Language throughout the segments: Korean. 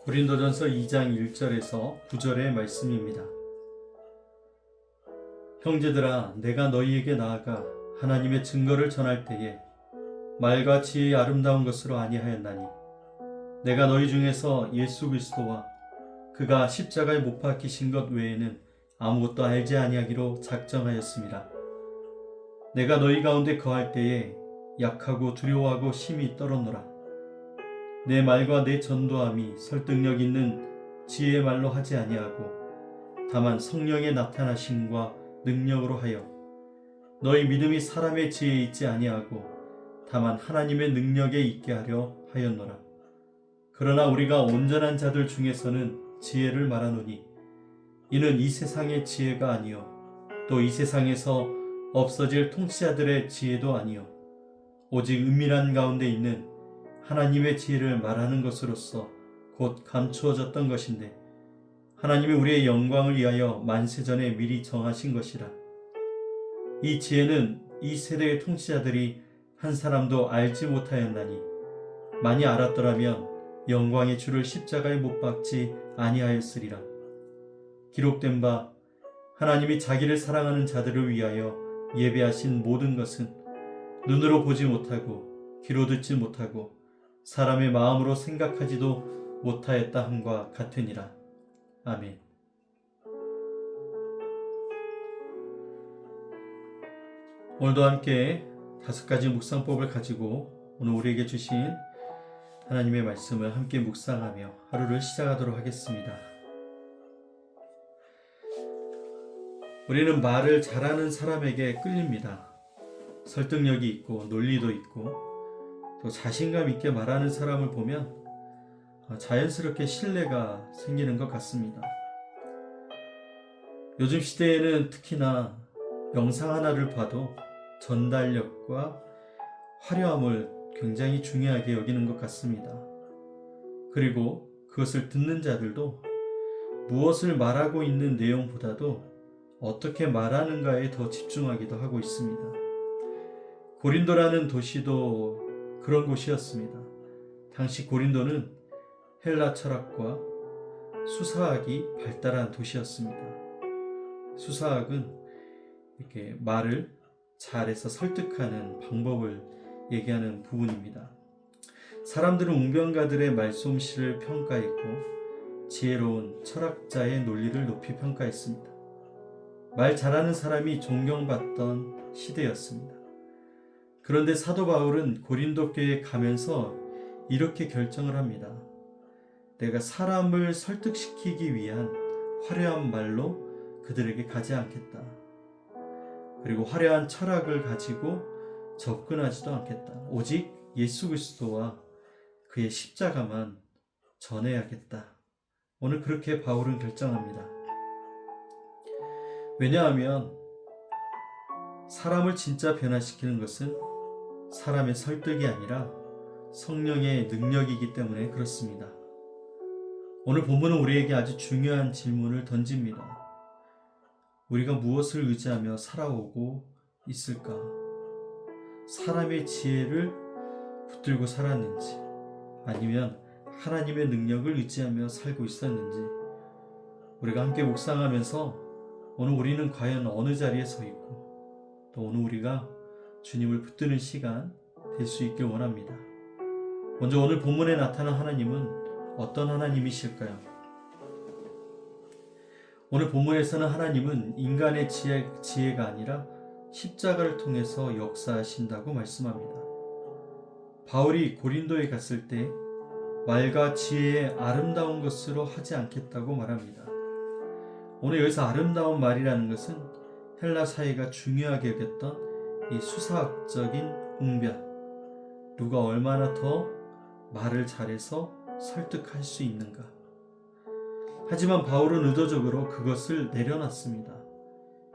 고린도전서 2장 1절에서 9절의 말씀입니다. 형제들아, 내가 너희에게 나아가 하나님의 증거를 전할 때에 말과 지혜의 아름다운 것으로 아니하였나니 내가 너희 중에서 예수 그리스도와 그가 십자가에 못 박히신 것 외에는 아무것도 알지 아니하기로 작정하였습니다. 내가 너희 가운데 거할 때에 약하고 두려워하고 심히 떨었노라. 내 말과 내 전도함이 설득력 있는 지혜의 말로 하지 아니하고 다만 성령의 나타나심과 능력으로 하여 너희 믿음이 사람의 지혜에 있지 아니하고 다만 하나님의 능력에 있게 하려 하였노라. 그러나 우리가 온전한 자들 중에서는 지혜를 말하노니 이는 이 세상의 지혜가 아니요 또 이 세상에서 없어질 통치자들의 지혜도 아니요 오직 은밀한 가운데 있는 하나님의 지혜를 말하는 것으로서 곧 감추어졌던 것인데 하나님이 우리의 영광을 위하여 만세전에 미리 정하신 것이라. 이 지혜는 이 세대의 통치자들이 한 사람도 알지 못하였나니 만일 알았더라면 영광의 주를 십자가에 못 박지 아니하였으리라. 기록된 바 하나님이 자기를 사랑하는 자들을 위하여 예배하신 모든 것은 눈으로 보지 못하고 귀로 듣지 못하고 사람의 마음으로 생각하지도 못하였다 함과 같으니라. 아멘. 오늘도 함께 5가지 묵상법을 가지고 오늘 우리에게 주신 하나님의 말씀을 함께 묵상하며 하루를 시작하도록 하겠습니다. 우리는 말을 잘하는 사람에게 끌립니다. 설득력이 있고 논리도 있고 또 자신감 있게 말하는 사람을 보면 자연스럽게 신뢰가 생기는 것 같습니다. 요즘 시대에는 특히나 영상 하나를 봐도 전달력과 화려함을 굉장히 중요하게 여기는 것 같습니다. 그리고 그것을 듣는 자들도 무엇을 말하고 있는 내용보다도 어떻게 말하는가에 더 집중하기도 하고 있습니다. 고린도라는 도시도 그런 곳이었습니다. 당시 고린도는 헬라 철학과 수사학이 발달한 도시였습니다. 수사학은 이렇게 말을 잘해서 설득하는 방법을 얘기하는 부분입니다. 사람들은 웅변가들의 말솜씨를 평가했고 지혜로운 철학자의 논리를 높이 평가했습니다. 말 잘하는 사람이 존경받던 시대였습니다. 그런데 사도 바울은 고린도 교회에 가면서 이렇게 결정을 합니다. 내가 사람을 설득시키기 위한 화려한 말로 그들에게 가지 않겠다. 그리고 화려한 철학을 가지고 접근하지도 않겠다. 오직 예수 그리스도와 그의 십자가만 전해야겠다. 오늘 그렇게 바울은 결정합니다. 왜냐하면 사람을 진짜 변화시키는 것은 사람의 설득이 아니라 성령의 능력이기 때문에 그렇습니다. 오늘 본문은 우리에게 아주 중요한 질문을 던집니다. 우리가 무엇을 의지하며 살아오고 있을까? 사람의 지혜를 붙들고 살았는지 아니면 하나님의 능력을 의지하며 살고 있었는지 우리가 함께 묵상하면서 오늘 우리는 과연 어느 자리에 서 있고 또 오늘 우리가 주님을 붙드는 시간 될 수 있길 원합니다. 먼저 오늘 본문에 나타난 하나님은 어떤 하나님이실까요? 오늘 본문에서는 하나님은 인간의 지혜가 아니라 십자가를 통해서 역사하신다고 말씀합니다. 바울이 고린도에 갔을 때 말과 지혜의 아름다운 것으로 하지 않겠다고 말합니다. 오늘 여기서 아름다운 말이라는 것은 헬라 사회가 중요하게 여겼던 이 수사학적인 웅변, 누가 얼마나 더 말을 잘해서 설득할 수 있는가. 하지만 바울은 의도적으로 그것을 내려놨습니다.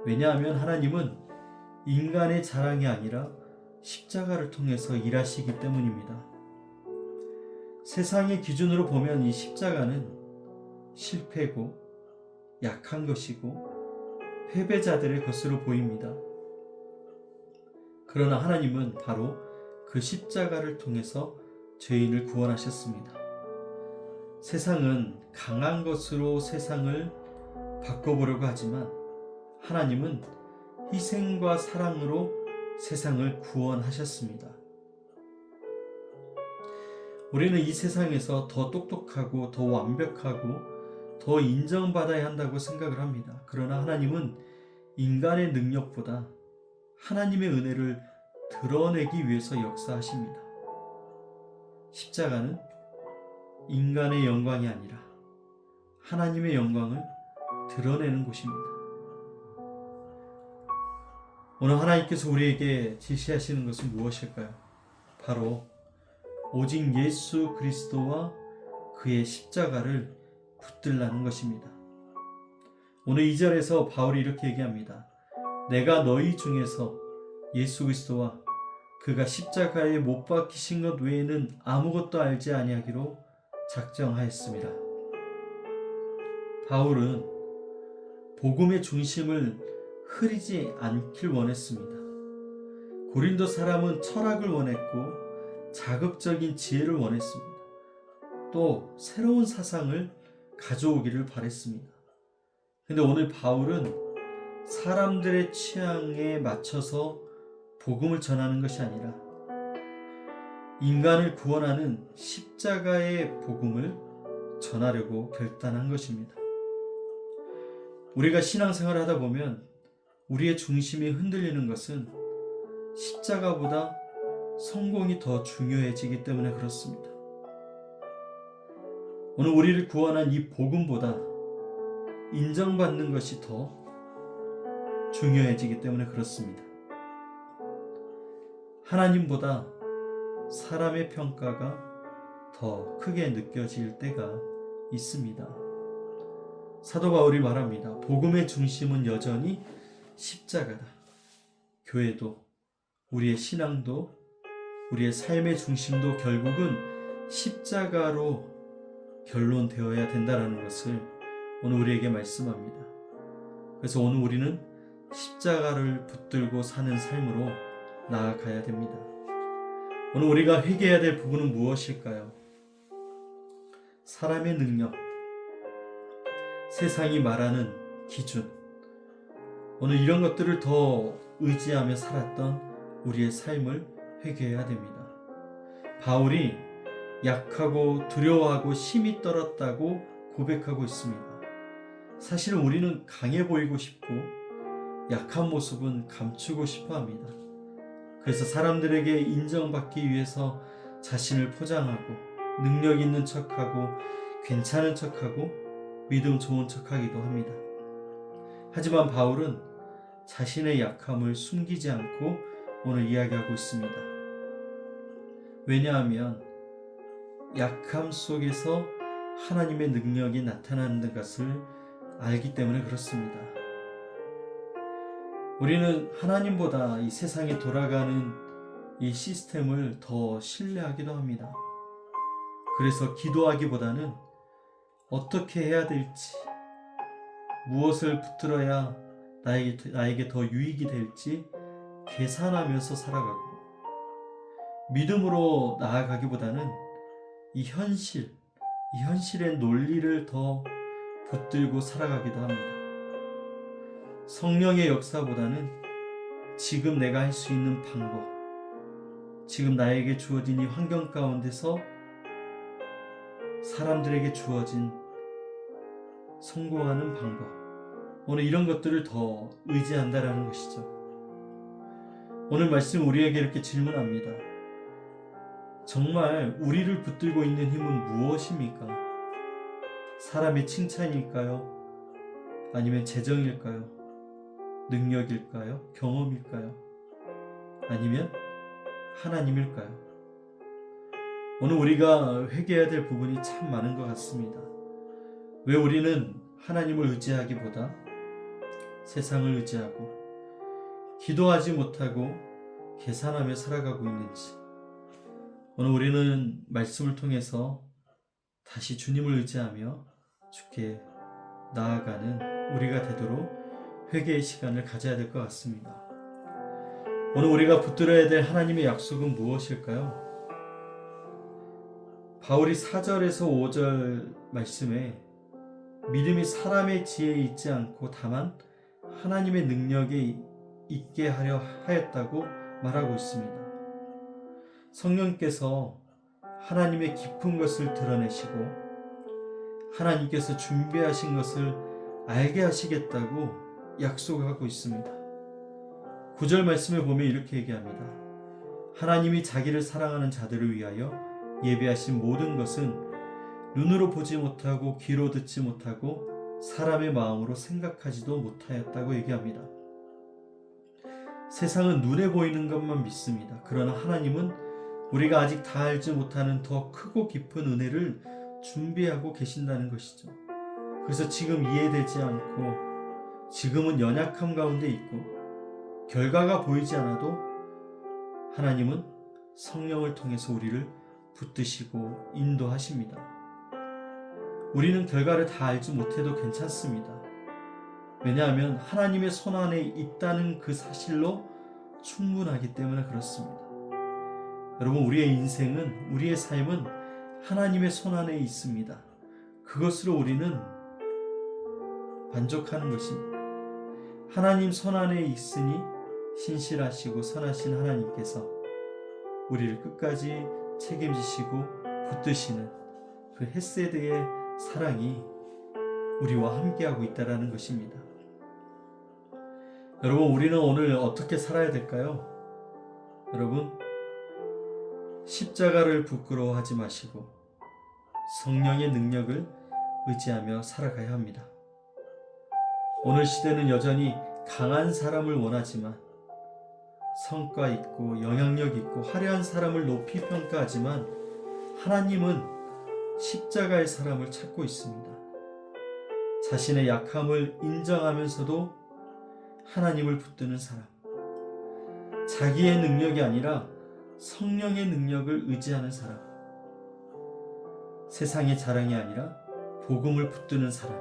왜냐하면 하나님은 인간의 자랑이 아니라 십자가를 통해서 일하시기 때문입니다. 세상의 기준으로 보면 이 십자가는 실패고 약한 것이고 패배자들의 것으로 보입니다. 그러나 하나님은 바로 그 십자가를 통해서 죄인을 구원하셨습니다. 세상은 강한 것으로 세상을 바꿔보려고 하지만 하나님은 희생과 사랑으로 세상을 구원하셨습니다. 우리는 이 세상에서 더 똑똑하고 더 완벽하고 더 인정받아야 한다고 생각을 합니다. 그러나 하나님은 인간의 능력보다 하나님의 은혜를 드러내기 위해서 역사하십니다. 십자가는 인간의 영광이 아니라 하나님의 영광을 드러내는 곳입니다. 오늘 하나님께서 우리에게 지시하시는 것은 무엇일까요? 바로 오직 예수 그리스도와 그의 십자가를 붙들라는 것입니다. 오늘 2절에서 바울이 이렇게 얘기합니다. 내가 너희 중에서 예수 그리스도와 그가 십자가에 못 박히신 것 외에는 아무것도 알지 아니하기로 작정하였습니다. 바울은 복음의 중심을 흐리지 않길 원했습니다. 고린도 사람은 철학을 원했고 자극적인 지혜를 원했습니다. 또 새로운 사상을 가져오기를 바랬습니다. 근데 오늘 바울은 사람들의 취향에 맞춰서 복음을 전하는 것이 아니라 인간을 구원하는 십자가의 복음을 전하려고 결단한 것입니다. 우리가 신앙생활을 하다 보면 우리의 중심이 흔들리는 것은 십자가보다 성공이 더 중요해지기 때문에 그렇습니다. 오늘 우리를 구원한 이 복음보다 인정받는 것이 더 중요해지기 때문에 그렇습니다. 하나님보다 사람의 평가가 더 크게 느껴질 때가 있습니다. 사도 바울이 말합니다. 복음의 중심은 여전히 십자가다. 교회도, 우리의 신앙도, 우리의 삶의 중심도 결국은 십자가로 결론되어야 된다는 것을 오늘 우리에게 말씀합니다. 그래서 오늘 우리는 십자가를 붙들고 사는 삶으로 나아가야 됩니다. 오늘 우리가 회개해야 될 부분은 무엇일까요? 사람의 능력, 세상이 말하는 기준, 오늘 이런 것들을 더 의지하며 살았던 우리의 삶을 회개해야 됩니다. 바울이 약하고 두려워하고 힘이 떨었다고 고백하고 있습니다. 사실 우리는 강해 보이고 싶고 약한 모습은 감추고 싶어 합니다. 그래서 사람들에게 인정받기 위해서 자신을 포장하고 능력 있는 척하고 괜찮은 척하고 믿음 좋은 척하기도 합니다. 하지만 바울은 자신의 약함을 숨기지 않고 오늘 이야기하고 있습니다. 왜냐하면 약함 속에서 하나님의 능력이 나타나는 것을 알기 때문에 그렇습니다. 우리는 하나님보다 이 세상에 돌아가는 이 시스템을 더 신뢰하기도 합니다. 그래서 기도하기보다는 어떻게 해야 될지, 무엇을 붙들어야 나에게 더 유익이 될지 계산하면서 살아가고, 믿음으로 나아가기보다는 이 현실의 논리를 더 붙들고 살아가기도 합니다. 성령의 역사보다는 지금 내가 할 수 있는 방법, 지금 나에게 주어진 이 환경 가운데서 사람들에게 주어진 성공하는 방법, 오늘 이런 것들을 더 의지한다라는 것이죠. 오늘 말씀 우리에게 이렇게 질문합니다. 정말 우리를 붙들고 있는 힘은 무엇입니까? 사람의 칭찬일까요? 아니면 재정일까요? 능력일까요? 경험일까요? 아니면 하나님일까요? 오늘 우리가 회개해야 될 부분이 참 많은 것 같습니다. 왜 우리는 하나님을 의지하기보다 세상을 의지하고 기도하지 못하고 계산하며 살아가고 있는지, 오늘 우리는 말씀을 통해서 다시 주님을 의지하며 주께 나아가는 우리가 되도록 회개의 시간을 가져야 될 것 같습니다. 오늘 우리가 붙들어야 될 하나님의 약속은 무엇일까요? 바울이 4절에서 5절 말씀에 믿음이 사람의 지혜에 있지 않고 다만 하나님의 능력에 있게 하려 하였다고 말하고 있습니다. 성령께서 하나님의 깊은 것을 드러내시고 하나님께서 준비하신 것을 알게 하시겠다고 약속하고 있습니다. 9절 말씀을 보면 이렇게 얘기합니다. 하나님이 자기를 사랑하는 자들을 위하여 예비하신 모든 것은 눈으로 보지 못하고 귀로 듣지 못하고 사람의 마음으로 생각하지도 못하였다고 얘기합니다. 세상은 눈에 보이는 것만 믿습니다. 그러나 하나님은 우리가 아직 다 알지 못하는 더 크고 깊은 은혜를 준비하고 계신다는 것이죠. 그래서 지금 이해되지 않고 지금은 연약함 가운데 있고 결과가 보이지 않아도 하나님은 성령을 통해서 우리를 붙드시고 인도하십니다. 우리는 결과를 다 알지 못해도 괜찮습니다. 왜냐하면 하나님의 손 안에 있다는 그 사실로 충분하기 때문에 그렇습니다. 여러분, 우리의 인생은, 우리의 삶은 하나님의 손 안에 있습니다. 그것으로 우리는 만족하는 것입니다. 하나님 손 안에 있으니 신실하시고 선하신 하나님께서 우리를 끝까지 책임지시고 붙드시는 그 헤세드의 사랑이 우리와 함께하고 있다는 것입니다. 여러분, 우리는 오늘 어떻게 살아야 될까요? 여러분, 십자가를 부끄러워하지 마시고 성령의 능력을 의지하며 살아가야 합니다. 오늘 시대는 여전히 강한 사람을 원하지만 성과 있고 영향력 있고 화려한 사람을 높이 평가하지만 하나님은 십자가의 사람을 찾고 있습니다. 자신의 약함을 인정하면서도 하나님을 붙드는 사람, 자기의 능력이 아니라 성령의 능력을 의지하는 사람, 세상의 자랑이 아니라 복음을 붙드는 사람,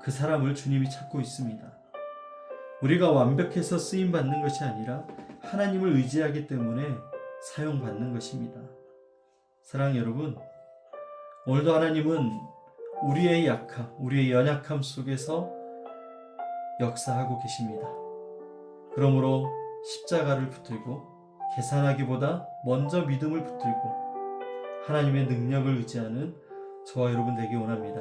그 사람을 주님이 찾고 있습니다. 우리가 완벽해서 쓰임받는 것이 아니라 하나님을 의지하기 때문에 사용받는 것입니다. 사랑하는 여러분, 오늘도 하나님은 우리의 약함, 우리의 연약함 속에서 역사하고 계십니다. 그러므로 십자가를 붙들고 계산하기보다 먼저 믿음을 붙들고 하나님의 능력을 의지하는 저와 여러분 되기 원합니다.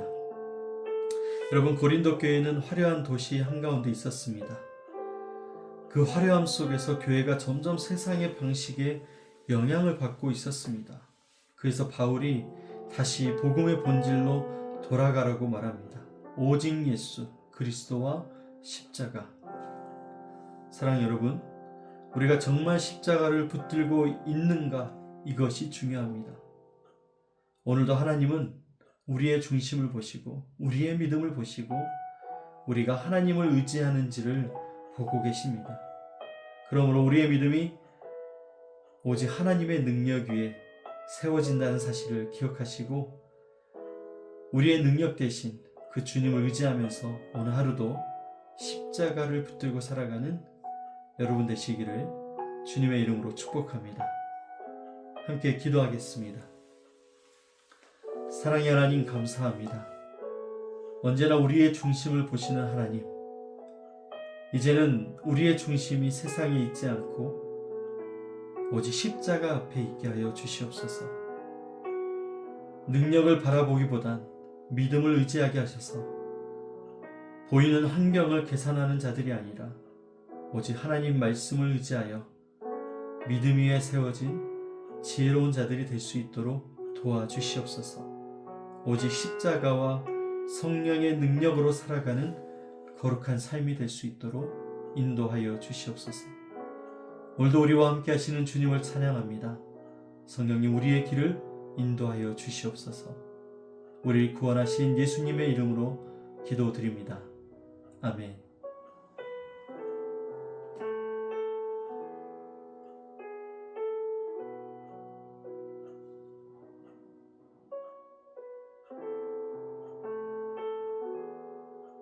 여러분, 고린도 교회는 화려한 도시 한가운데 있었습니다. 그 화려함 속에서 교회가 점점 세상의 방식에 영향을 받고 있었습니다. 그래서 바울이 다시 복음의 본질로 돌아가라고 말합니다. 오직 예수 그리스도와 십자가. 사랑하는 여러분, 우리가 정말 십자가를 붙들고 있는가, 이것이 중요합니다. 오늘도 하나님은 우리의 중심을 보시고 우리의 믿음을 보시고 우리가 하나님을 의지하는지를 보고 계십니다. 그러므로 우리의 믿음이 오직 하나님의 능력 위에 세워진다는 사실을 기억하시고 우리의 능력 대신 그 주님을 의지하면서 오늘 하루도 십자가를 붙들고 살아가는 여러분 되시기를 주님의 이름으로 축복합니다. 함께 기도하겠습니다. 사랑의 하나님, 감사합니다. 언제나 우리의 중심을 보시는 하나님, 이제는 우리의 중심이 세상에 있지 않고 오직 십자가 앞에 있게 하여 주시옵소서. 능력을 바라보기보단 믿음을 의지하게 하셔서 보이는 환경을 계산하는 자들이 아니라 오직 하나님 말씀을 의지하여 믿음 위에 세워진 지혜로운 자들이 될 수 있도록 도와주시옵소서. 오직 십자가와 성령의 능력으로 살아가는 거룩한 삶이 될 수 있도록 인도하여 주시옵소서. 오늘도 우리와 함께 하시는 주님을 찬양합니다. 성령님, 우리의 길을 인도하여 주시옵소서. 우리를 구원하신 예수님의 이름으로 기도드립니다. 아멘.